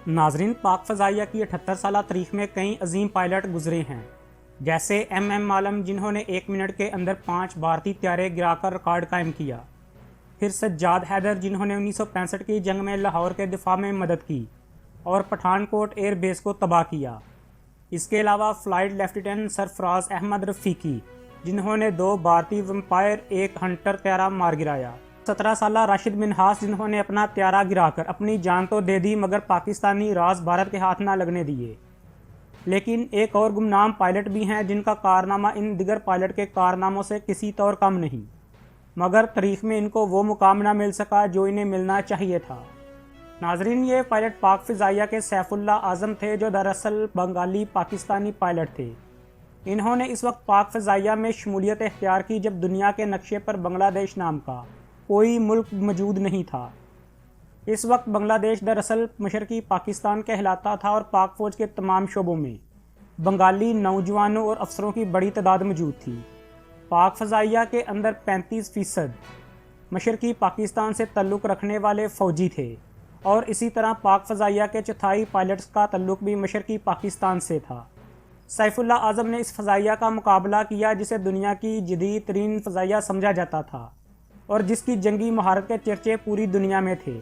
ناظرین، پاک فضائیہ کی 78 سالہ تاریخ میں کئی عظیم پائلٹ گزرے ہیں، جیسے ایم عالم جنہوں نے 1 منٹ کے اندر 5 بھارتی طیارے گرا کر ریکارڈ قائم کیا، پھر سجاد حیدر جنہوں نے 1965 کی جنگ میں لاہور کے دفاع میں مدد کی اور پٹھان کوٹ ایئر بیس کو تباہ کیا۔ اس کے علاوہ فلائٹ لیفٹیننٹ سرفراز احمد رفیقی جنہوں نے 2 بھارتی ویمپائر 1 ہنٹر طیارہ مار گرایا۔ 17 سالہ راشد منہاس جنہوں نے اپنا طیارہ گرا کر اپنی جان تو دے دی مگر پاکستانی راز بھارت کے ہاتھ نہ لگنے دیے۔ لیکن ایک اور گمنام پائلٹ بھی ہیں جن کا کارنامہ ان دیگر پائلٹ کے کارناموں سے کسی طور کم نہیں، مگر تاریخ میں ان کو وہ مقام نہ مل سکا جو انہیں ملنا چاہیے تھا۔ ناظرین، یہ پائلٹ پاک فضائیہ کے سیف اللہ اعظم تھے جو دراصل بنگالی پاکستانی پائلٹ تھے۔ انہوں نے اس وقت پاک فضائیہ میں شمولیت اختیار کی جب دنیا کے نقشے پر بنگلہ دیش نام کا کوئی ملک موجود نہیں تھا۔ اس وقت بنگلہ دیش دراصل مشرقی پاکستان کہلاتا تھا اور پاک فوج کے تمام شعبوں میں بنگالی نوجوانوں اور افسروں کی بڑی تعداد موجود تھی۔ پاک فضائیہ کے اندر 35% مشرقی پاکستان سے تعلق رکھنے والے فوجی تھے اور اسی طرح پاک فضائیہ کے 1/4 پائلٹس کا تعلق بھی مشرقی پاکستان سے تھا۔ سیف اللہ اعظم نے اس فضائیہ کا مقابلہ کیا جسے دنیا کی جدید ترین فضائیہ سمجھا جاتا تھا اور جس کی جنگی مہارت کے چرچے پوری دنیا میں تھے،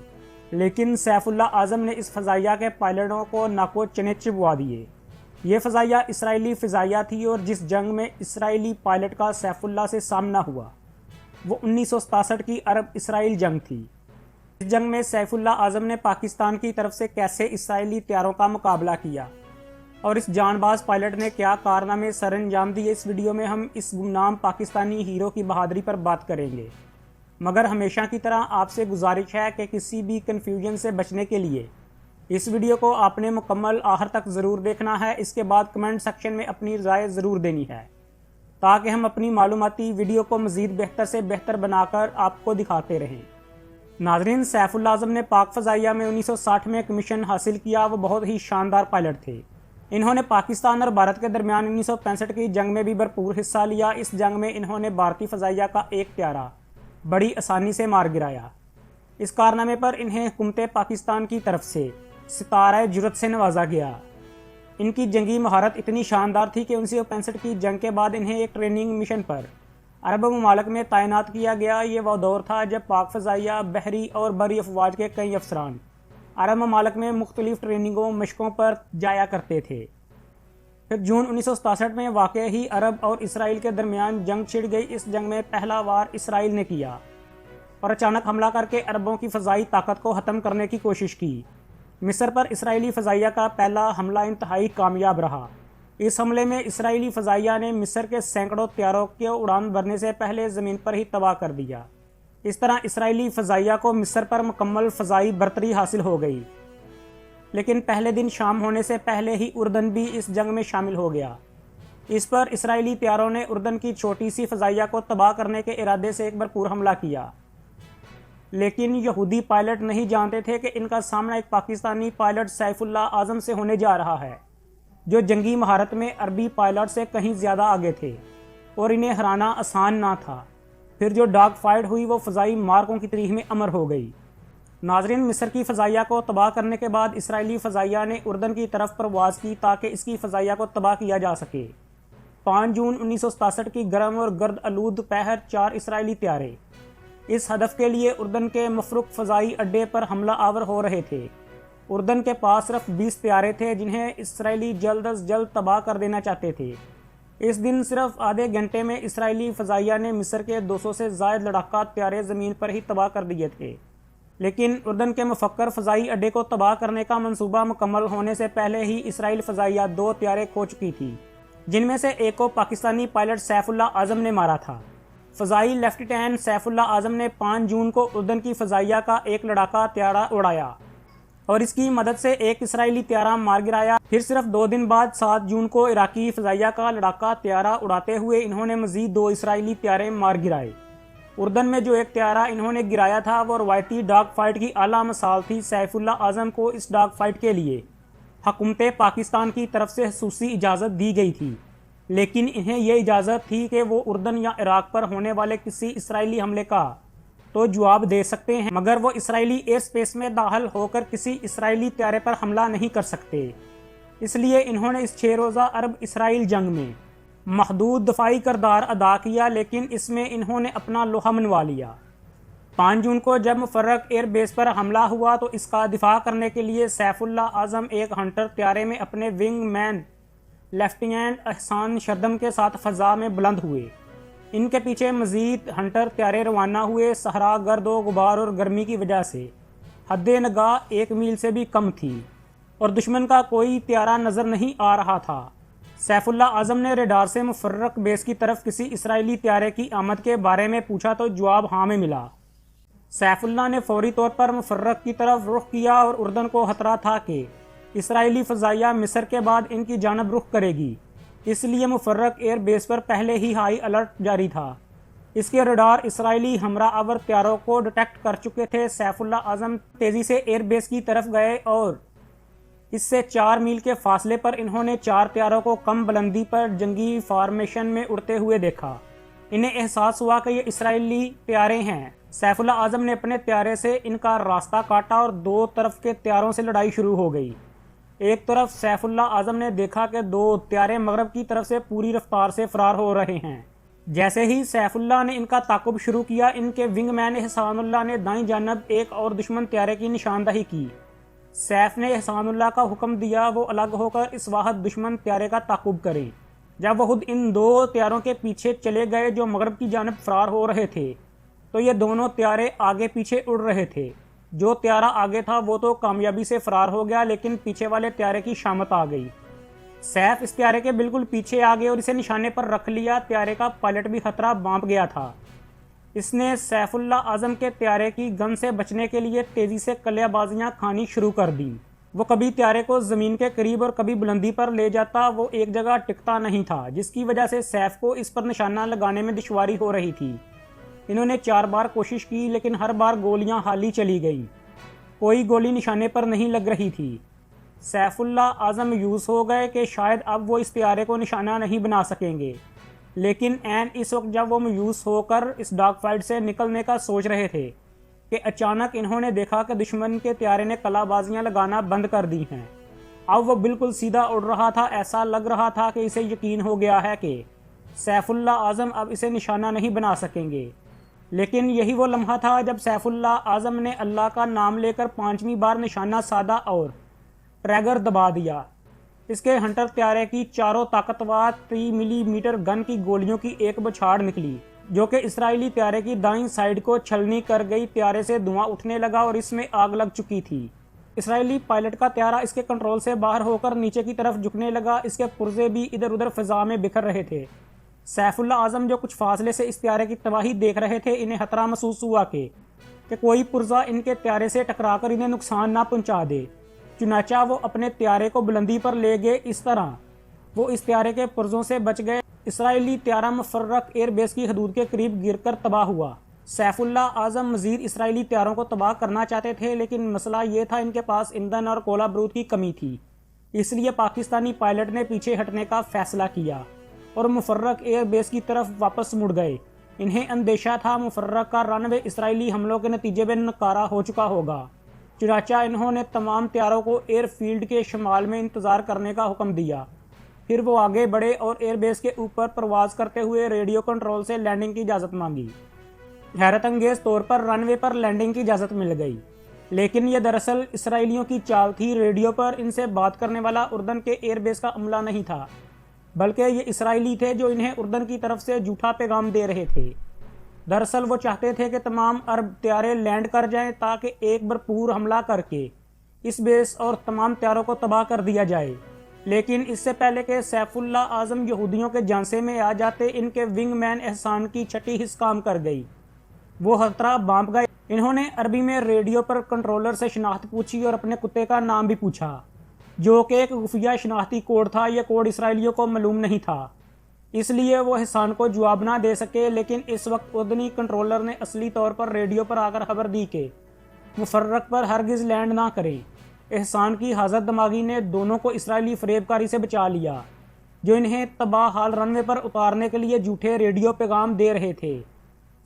لیکن سیف اللہ اعظم نے اس فضائیہ کے پائلٹوں کو ناکو چنے چبوا دیے۔ یہ فضائیہ اسرائیلی فضائیہ تھی اور جس جنگ میں اسرائیلی پائلٹ کا سیف اللہ سے سامنا ہوا وہ 1967 کی عرب اسرائیل جنگ تھی۔ اس جنگ میں سیف اللہ اعظم نے پاکستان کی طرف سے کیسے اسرائیلی طیاروں کا مقابلہ کیا اور اس جان باز پائلٹ نے کیا کارنامے سر انجام دیے، اس ویڈیو میں ہم اس گمنام پاکستانی ہیرو کی بہادری پر بات کریں گے۔ مگر ہمیشہ کی طرح آپ سے گزارش ہے کہ کسی بھی کنفیوژن سے بچنے کے لیے اس ویڈیو کو آپ نے مکمل آخر تک ضرور دیکھنا ہے۔ اس کے بعد کمنٹ سیکشن میں اپنی رائے ضرور دینی ہے تاکہ ہم اپنی معلوماتی ویڈیو کو مزید بہتر سے بہتر بنا کر آپ کو دکھاتے رہیں۔ ناظرین، سیف اللہ اعظم نے پاک فضائیہ میں 1960 میں کمیشن حاصل کیا۔ وہ بہت ہی شاندار پائلٹ تھے۔ انہوں نے پاکستان اور بھارت کے درمیان 1965 کی جنگ میں بھی بھرپور حصہ لیا۔ اس جنگ میں انہوں نے بھارتی فضائیہ کا ایک طیارہ بڑی آسانی سے مار گرایا۔ اس کارنامے پر انہیں حکومت پاکستان کی طرف سے ستارہ جرأت سے نوازا گیا۔ ان کی جنگی مہارت اتنی شاندار تھی کہ 1965 کی جنگ کے بعد انہیں ایک ٹریننگ مشن پر عرب ممالک میں تعینات کیا گیا۔ یہ وہ دور تھا جب پاک فضائیہ، بحری اور بری افواج کے کئی افسران عرب ممالک میں مختلف ٹریننگوں مشقوں پر جایا کرتے تھے۔ پھر جون 1967 میں واقع ہی عرب اور اسرائیل کے درمیان جنگ چھڑ گئی۔ اس جنگ میں پہلا وار اسرائیل نے کیا اور اچانک حملہ کر کے عربوں کی فضائی طاقت کو ختم کرنے کی کوشش کی۔ مصر پر اسرائیلی فضائیہ کا پہلا حملہ انتہائی کامیاب رہا۔ اس حملے میں اسرائیلی فضائیہ نے مصر کے سینکڑوں طیاروں کے اڑان بھرنے سے پہلے زمین پر ہی تباہ کر دیا۔ اس طرح اسرائیلی فضائیہ کو مصر پر مکمل فضائی برتری حاصل ہو گئی۔ لیکن پہلے دن شام ہونے سے پہلے ہی اردن بھی اس جنگ میں شامل ہو گیا۔ اس پر اسرائیلی طیاروں نے اردن کی چھوٹی سی فضائیہ کو تباہ کرنے کے ارادے سے ایک بھرپور حملہ کیا، لیکن یہودی پائلٹ نہیں جانتے تھے کہ ان کا سامنا ایک پاکستانی پائلٹ سیف اللہ اعظم سے ہونے جا رہا ہے جو جنگی مہارت میں عربی پائلٹ سے کہیں زیادہ آگے تھے اور انہیں ہرانا آسان نہ تھا۔ پھر جو ڈاگ فائٹ ہوئی وہ فضائی مارکوں کی تاریخ میں امر ہو گئی۔ ناظرین، مصر کی فضائیہ کو تباہ کرنے کے بعد اسرائیلی فضائیہ نے اردن کی طرف پرواز کی تاکہ اس کی فضائیہ کو تباہ کیا جا سکے۔ 5 جون 1967 کی گرم اور گرد آلود دوپہر 4 اسرائیلی طیارے اس ہدف کے لیے اردن کے مفرق فضائی اڈے پر حملہ آور ہو رہے تھے۔ اردن کے پاس صرف 20 طیارے تھے جنہیں اسرائیلی جلد از جلد تباہ کر دینا چاہتے تھے۔ اس دن صرف آدھے گھنٹے میں اسرائیلی فضائیہ نے مصر کے 200 سے زائد لڑاکا طیارے زمین پر ہی تباہ کر دیے تھے، لیکن اردن کے مفکر فضائی اڈے کو تباہ کرنے کا منصوبہ مکمل ہونے سے پہلے ہی اسرائیل فضائیہ 2 طیارے کھو چکی تھی، جن میں سے ایک کو پاکستانی پائلٹ سیف اللہ اعظم نے مارا تھا۔ فضائی لیفٹیننٹ سیف اللہ اعظم نے 5 جون کو اردن کی فضائیہ کا ایک لڑاکا طیارہ اڑایا اور اس کی مدد سے ایک اسرائیلی طیارہ مار گرایا۔ پھر صرف 2 دن بعد 7 جون کو عراقی فضائیہ کا لڑاکا طیارہ اڑاتے ہوئے انہوں نے مزید 2 اسرائیلی طیارے مار گرائے۔ اردن میں جو ایک طیارہ انہوں نے گرایا تھا وہ روایتی ڈاگ فائٹ کی اعلیٰ مثال تھی۔ سیف اللہ اعظم کو اس ڈاگ فائٹ کے لیے حکومت پاکستان کی طرف سے خصوصی اجازت دی گئی تھی، لیکن انہیں یہ اجازت تھی کہ وہ اردن یا عراق پر ہونے والے کسی اسرائیلی حملے کا تو جواب دے سکتے ہیں، مگر وہ اسرائیلی ایئر سپیس میں داخل ہو کر کسی اسرائیلی طیارے پر حملہ نہیں کر سکتے۔ اس لیے انہوں نے اس 6 روزہ عرب اسرائیل جنگ میں محدود دفاعی کردار ادا کیا، لیکن اس میں انہوں نے اپنا لوہا منوا لیا۔ 5 جون کو جب مفرق ایئر بیس پر حملہ ہوا تو اس کا دفاع کرنے کے لیے سیف اللہ اعظم ایک ہنٹر طیارے میں اپنے ونگ مین لیفٹیننٹ احسان شردم کے ساتھ فضا میں بلند ہوئے۔ ان کے پیچھے مزید ہنٹر طیارے روانہ ہوئے۔ صحرا گرد و غبار اور گرمی کی وجہ سے حد نگاہ 1 میل سے بھی کم تھی اور دشمن کا کوئی طیارہ نظر نہیں آ رہا تھا۔ سیف اللہ اعظم نے ریڈار سے مفرق بیس کی طرف کسی اسرائیلی طیارے کی آمد کے بارے میں پوچھا تو جواب ہاں میں ملا۔ سیف اللہ نے فوری طور پر مفرق کی طرف رخ کیا اور اردن کو خطرہ تھا کہ اسرائیلی فضائیہ مصر کے بعد ان کی جانب رخ کرے گی، اس لیے مفرق ایئر بیس پر پہلے ہی ہائی الرٹ جاری تھا۔ اس کے ریڈار اسرائیلی ہمراہ آور طیاروں کو ڈیٹیکٹ کر چکے تھے۔ سیف اللہ اعظم تیزی سے ایئر بیس کی طرف گئے اور اس سے 4 میل کے فاصلے پر انہوں نے 4 طیاروں کو کم بلندی پر جنگی فارمیشن میں اڑتے ہوئے دیکھا۔ انہیں احساس ہوا کہ یہ اسرائیلی طیارے ہیں۔ سیف اللہ اعظم نے اپنے طیارے سے ان کا راستہ کاٹا اور 2 طرف کے طیاروں سے لڑائی شروع ہو گئی۔ ایک طرف سیف اللہ اعظم نے دیکھا کہ 2 طیارے مغرب کی طرف سے پوری رفتار سے فرار ہو رہے ہیں۔ جیسے ہی سیف اللہ نے ان کا تعاقب شروع کیا، ان کے ونگ مین احسان اللہ نے دائیں جانب ایک اور دشمن طیارے کی نشاندہی کی۔ سیف نے احسان اللہ کا حکم دیا وہ الگ ہو کر اس واحد دشمن طیارے کا تعاقب کریں۔ جب وہ خود ان 2 طیاروں کے پیچھے چلے گئے جو مغرب کی جانب فرار ہو رہے تھے تو یہ دونوں طیارے آگے پیچھے اڑ رہے تھے۔ جو طیارہ آگے تھا وہ تو کامیابی سے فرار ہو گیا، لیکن پیچھے والے طیارے کی شامت آ گئی۔ سیف اس طیارے کے بالکل پیچھے آ گئے اور اسے نشانے پر رکھ لیا۔ طیارے کا پائلٹ بھی خطرہ بانپ گیا تھا۔ اس نے سیف اللہ اعظم کے طیارے کی گن سے بچنے کے لیے تیزی سے قلیہ بازیاں کھانی شروع کر دیں۔ وہ کبھی طیارے کو زمین کے قریب اور کبھی بلندی پر لے جاتا، وہ ایک جگہ ٹکتا نہیں تھا، جس کی وجہ سے سیف کو اس پر نشانہ لگانے میں دشواری ہو رہی تھی۔ انہوں نے 4 بار کوشش کی، لیکن ہر بار گولیاں خالی چلی گئیں۔ کوئی گولی نشانے پر نہیں لگ رہی تھی۔ سیف اللہ اعظم مایوس ہو گئے کہ شاید اب وہ اس طیارے کو نشانہ نہیں بنا سکیں گے، لیکن عین اس وقت جب وہ مایوس ہو کر اس ڈاگ فائٹ سے نکلنے کا سوچ رہے تھے کہ اچانک انہوں نے دیکھا کہ دشمن کے طیارے نے قلع بازیاں لگانا بند کر دی ہیں۔ اب وہ بالکل سیدھا اڑ رہا تھا۔ ایسا لگ رہا تھا کہ اسے یقین ہو گیا ہے کہ سیف اللہ اعظم اب اسے نشانہ نہیں بنا سکیں گے۔ لیکن یہی وہ لمحہ تھا جب سیف اللہ اعظم نے اللہ کا نام لے کر 5ویں بار نشانہ سادہ اور ٹریگر دبا دیا۔ اس کے ہنٹر طیارے کی چاروں طاقتور 30 ملی میٹر گن کی گولیوں کی ایک بچھاڑ نکلی جو کہ اسرائیلی طیارے کی دائیں سائیڈ کو چھلنی کر گئی۔ طیارے سے دھواں اٹھنے لگا اور اس میں آگ لگ چکی تھی۔ اسرائیلی پائلٹ کا طیارہ اس کے کنٹرول سے باہر ہو کر نیچے کی طرف جھکنے لگا۔ اس کے پرزے بھی ادھر ادھر فضا میں بکھر رہے تھے۔ سیف اللہ اعظم جو کچھ فاصلے سے اس طیارے کی تباہی دیکھ رہے تھے، انہیں خطرہ محسوس ہوا کہ کوئی پرزہ ان کے طیارے سے ٹکرا کر انہیں نقصان نہ پہنچا دے۔ چنانچہ وہ اپنے طیارے کو بلندی پر لے گئے۔ اس طرح وہ اس طیارے کے پرزوں سے بچ گئے۔ اسرائیلی طیارہ مفرق ایئر بیس کی حدود کے قریب گر کر تباہ ہوا۔ سیف اللہ اعظم مزید اسرائیلی طیاروں کو تباہ کرنا چاہتے تھے، لیکن مسئلہ یہ تھا ان کے پاس ایندھن اور کولا برود کی کمی تھی۔ اس لیے پاکستانی پائلٹ نے پیچھے ہٹنے کا فیصلہ کیا اور مفرق ایئر بیس کی طرف واپس مڑ گئے۔ انہیں اندیشہ تھا مفرق کا رن وے اسرائیلی حملوں کے نتیجے میں ناکارہ ہو چکا ہوگا۔ چنانچہ انہوں نے تمام طیاروں کو ایئر فیلڈ کے شمال میں انتظار کرنے کا حکم دیا۔ پھر وہ آگے بڑھے اور ایئر بیس کے اوپر پرواز کرتے ہوئے ریڈیو کنٹرول سے لینڈنگ کی اجازت مانگی۔ حیرت انگیز طور پر رن وے پر لینڈنگ کی اجازت مل گئی، لیکن یہ دراصل اسرائیلیوں کی چال تھی۔ ریڈیو پر ان سے بات کرنے والا اردن کے ایئر بیس کا عملہ نہیں تھا، بلکہ یہ اسرائیلی تھے جو انہیں اردن کی طرف سے جھوٹا پیغام دے رہے تھے۔ دراصل وہ چاہتے تھے کہ تمام عرب طیارے لینڈ کر جائیں تاکہ ایک بھرپور حملہ کر کے اس بیس اور تمام طیاروں کو تباہ کر دیا جائے۔ لیکن اس سے پہلے کہ سیف اللہ اعظم یہودیوں کے جانسے میں آ جاتے، ان کے ونگ مین احسان کی چھٹی حص کام کر گئی۔ وہ خطرہ بانپ گئے۔ انہوں نے عربی میں ریڈیو پر کنٹرولر سے شناخت پوچھی اور اپنے کتے کا نام بھی پوچھا، جو کہ ایک خفیہ شناختی کوڈ تھا۔ یہ کوڈ اسرائیلیوں کو معلوم نہیں تھا، اس لیے وہ احسان کو جواب نہ دے سکے۔ لیکن اس وقت اردنی کنٹرولر نے اصلی طور پر ریڈیو پر آ کر خبر دی کہ مفرق پر ہرگز لینڈ نہ کریں۔ احسان کی حاضر دماغی نے دونوں کو اسرائیلی فریب کاری سے بچا لیا، جو انہیں تباہ حال رن وے پر اتارنے کے لیے جھوٹے ریڈیو پیغام دے رہے تھے۔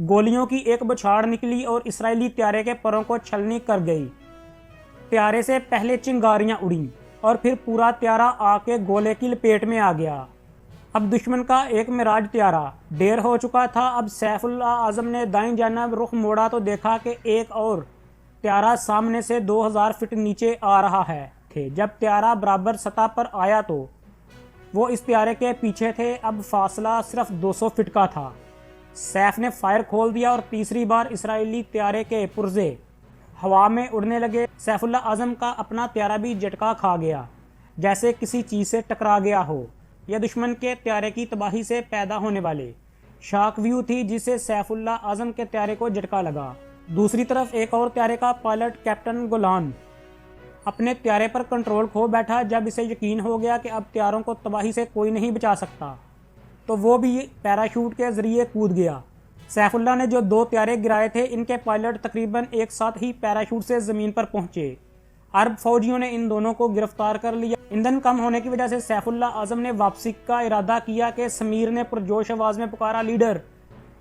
گولیوں کی ایک بچھاڑ نکلی اور اسرائیلی طیارے کے پروں کو چھلنی کر گئی۔ طیارے سے پہلے چنگاریاں اڑیں اور پھر پورا طیارہ آ کے گولے کی لپیٹ میں آ گیا۔ اب دشمن کا ایک معراج طیارہ ڈیر ہو چکا تھا۔ اب سیف اللہ اعظم نے دائیں جانب رخ موڑا تو دیکھا کہ ایک اور طیارہ سامنے سے 2000 فٹ نیچے آ رہا ہے۔ جب طیارہ برابر سطح پر آیا تو وہ اس طیارے کے پیچھے تھے۔ اب فاصلہ صرف 200 فٹ کا تھا۔ سیف نے فائر کھول دیا اور تیسری بار اسرائیلی طیارے کے پرزے ہوا میں اڑنے لگے۔ سیف اللہ اعظم کا اپنا طیارہ بھی جھٹکا کھا گیا، جیسے کسی چیز سے ٹکرا گیا ہو۔ یہ دشمن کے طیارے کی تباہی سے پیدا ہونے والے شاک ویو تھی جس سے سیف اللہ اعظم کے طیارے کو جھٹکا لگا۔ دوسری طرف ایک اور طیارے کا پائلٹ کیپٹن گولان اپنے طیارے پر کنٹرول کھو بیٹھا۔ جب اسے یقین ہو گیا کہ اب طیاروں کو تباہی سے کوئی نہیں بچا سکتا تو وہ بھی پیراشوٹ کے ذریعے کود گیا۔ سیف اللہ نے جو 2 طیارے گرائے تھے ان کے پائلٹ تقریباً ایک ساتھ ہی پیراشوٹ سے زمین پر پہنچے۔ عرب فوجیوں نے ان دونوں کو گرفتار کر لیا۔ ایندھن کم ہونے کی وجہ سے سیف اللہ اعظم نے واپسی کا ارادہ کیا کہ سمیر نے پرجوش آواز میں پکارا، لیڈر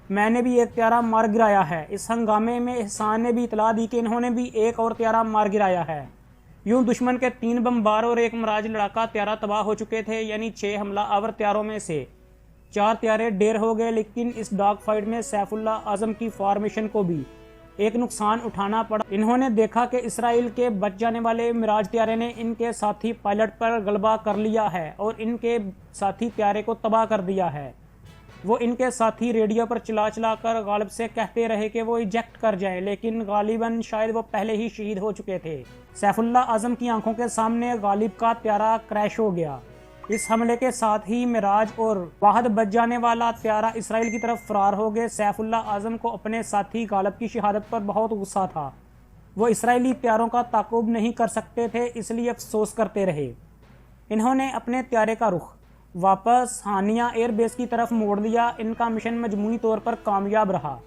میں نے بھی ایک طیارہ مار گرایا ہے۔ اس ہنگامے میں احسان نے بھی اطلاع دی کہ انہوں نے بھی ایک اور طیارہ مار گرایا ہے۔ یوں دشمن کے 3 بمبار اور ایک معراج لڑاکا طیارہ تباہ ہو چکے تھے، یعنی 6 حملہ آور طیاروں میں سے 4 طیارے ڈیر ہو گئے۔ لیکن اس ڈاگ فائٹ میں سیف اللہ اعظم کی فارمیشن کو بھی ایک نقصان اٹھانا پڑا۔ انہوں نے دیکھا کہ اسرائیل کے بچ جانے والے معراج طیارے نے ان کے ساتھی پائلٹ پر غلبہ کر لیا ہے اور ان کے ساتھی طیارے کو تباہ کر دیا ہے۔ وہ ان کے ساتھی ریڈیو پر چلا چلا کر غالب سے کہتے رہے کہ وہ ایجیکٹ کر جائیں، لیکن غالباً شاید وہ پہلے ہی شہید ہو چکے تھے۔ سیف اللہ اعظم کی آنکھوں کے سامنے غالب کا طیارہ کریش ہو گیا۔ اس حملے کے ساتھ ہی معراج اور واحد بچ جانے والا طیارہ اسرائیل کی طرف فرار ہو گئے۔ سیف اللہ اعظم کو اپنے ساتھی غالب کی شہادت پر بہت غصہ تھا۔ وہ اسرائیلی طیاروں کا تعاقب نہیں کر سکتے تھے، اس لیے افسوس کرتے رہے۔ انہوں نے اپنے طیارے کا رخ واپس ہانیہ ایئر بیس کی طرف موڑ دیا۔ ان کا مشن مجموعی طور پر کامیاب رہا۔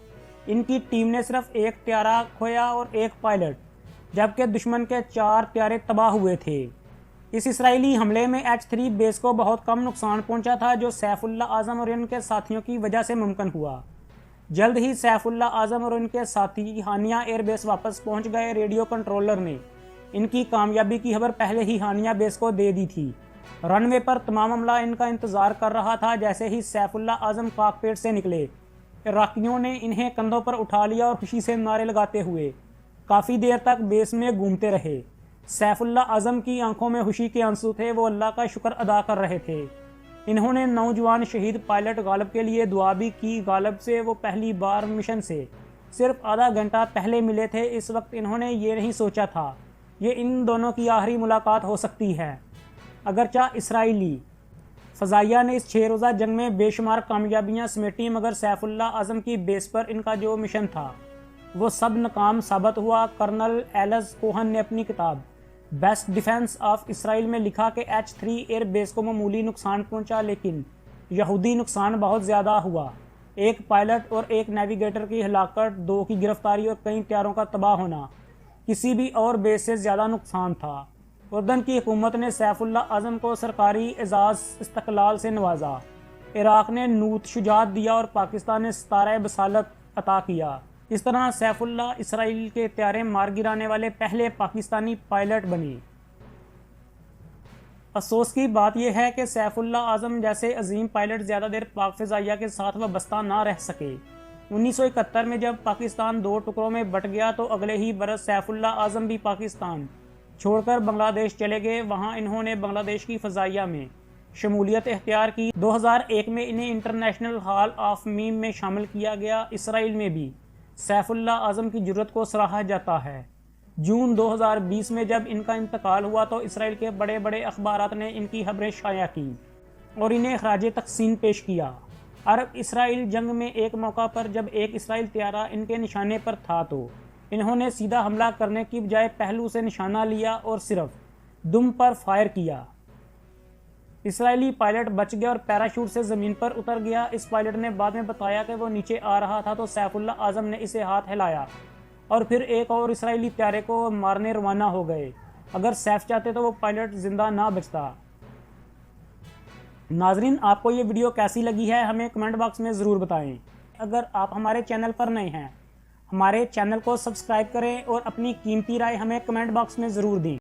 ان کی ٹیم نے صرف ایک طیارہ کھویا اور ایک پائلٹ، جبکہ دشمن کے 4 طیارے تباہ ہوئے تھے۔ اس اسرائیلی حملے میں H-3 بیس کو بہت کم نقصان پہنچا تھا، جو سیف اللہ اعظم اور ان کے ساتھیوں کی وجہ سے ممکن ہوا۔ جلد ہی سیف اللہ اعظم اور ان کے ساتھی ہانیہ ایئر بیس واپس پہنچ گئے۔ ریڈیو کنٹرولر نے ان کی کامیابی کی خبر پہلے ہی ہانیہ بیس کو دے دی تھی۔ رن وے پر تمام عملہ ان کا انتظار کر رہا تھا۔ جیسے ہی سیف اللہ اعظم کاکپٹ سے نکلے، عراقیوں نے انہیں کندھوں پر اٹھا لیا اور خوشی سے نعرے لگاتے ہوئے کافی دیر تک بیس میں گھومتے رہے۔ سیف اللہ اعظم کی آنکھوں میں خوشی کے آنسو تھے، وہ اللہ کا شکر ادا کر رہے تھے۔ انہوں نے نوجوان شہید پائلٹ غالب کے لیے دعا بھی کی۔ غالب سے وہ پہلی بار مشن سے صرف آدھا گھنٹہ پہلے ملے تھے۔ اس وقت انہوں نے یہ نہیں سوچا تھا یہ ان دونوں کی آخری ملاقات ہو سکتی ہے۔ اگرچہ اسرائیلی فضائیہ نے اس 6 روزہ جنگ میں بے شمار کامیابیاں سمیٹیں، مگر سیف اللہ اعظم کی بیس پر ان کا جو مشن تھا وہ سب ناکام ثابت ہوا۔ کرنل ایلز کوہن نے اپنی کتاب بیسٹ ڈیفنس آف اسرائیل میں لکھا کہ H-3 ایئر بیس کو معمولی نقصان پہنچا، لیکن یہودی نقصان بہت زیادہ ہوا۔ ایک پائلٹ اور ایک نیویگیٹر کی ہلاکت، 2 کی گرفتاری اور کئی طیاروں کا تباہ ہونا کسی بھی اور بیس سے زیادہ نقصان تھا۔ اردن کی حکومت نے سیف اللہ اعظم کو سرکاری اعزاز استقلال سے نوازا۔ عراق نے نوت شجاعت دیا اور پاکستان نے ستارہ بصالت عطا کیا۔ اس طرح سیف اللہ اسرائیل کے طیارے مار گرانے والے پہلے پاکستانی پائلٹ بنے۔ افسوس کی بات یہ ہے کہ سیف اللہ اعظم جیسے عظیم پائلٹ زیادہ دیر پاک فضائیہ کے ساتھ وابستہ نہ رہ سکے۔ 1971 میں جب پاکستان 2 ٹکڑوں میں بٹ گیا تو اگلے ہی برس سیف اللہ اعظم بھی پاکستان چھوڑ کر بنگلہ دیش چلے گئے۔ وہاں انہوں نے بنگلہ دیش کی فضائیہ میں شمولیت اختیار کی۔ 2001 میں انہیں انٹرنیشنل ہال آف میم میں شامل کیا گیا۔ اسرائیل میں بھی سیف اللہ اعظم کی جرات کو سراہا جاتا ہے۔ جون 2020 میں جب ان کا انتقال ہوا تو اسرائیل کے بڑے بڑے اخبارات نے ان کی خبریں شائع کی اور انہیں خراج تحسین پیش کیا۔ عرب اسرائیل جنگ میں ایک موقع پر جب ایک اسرائیل طیارہ ان کے نشانے پر تھا تو انہوں نے سیدھا حملہ کرنے کی بجائے پہلو سے نشانہ لیا اور صرف دم پر فائر کیا۔ اسرائیلی پائلٹ بچ گیا اور پیراشوٹ سے زمین پر اتر گیا۔ اس پائلٹ نے بعد میں بتایا کہ وہ نیچے آ رہا تھا تو سیف اللہ اعظم نے اسے ہاتھ ہلایا اور پھر ایک اور اسرائیلی طیارے کو مارنے روانہ ہو گئے۔ اگر سیف چاہتے تو وہ پائلٹ زندہ نہ بچتا۔ ناظرین، آپ کو یہ ویڈیو کیسی لگی ہے ہمیں کمنٹ باکس میں ضرور بتائیں۔ اگر آپ ہمارے چینل پر نئے ہیں ہمارے چینل کو سبسکرائب کریں اور اپنی قیمتی رائے ہمیں کمنٹ باکس میں ضرور دیں۔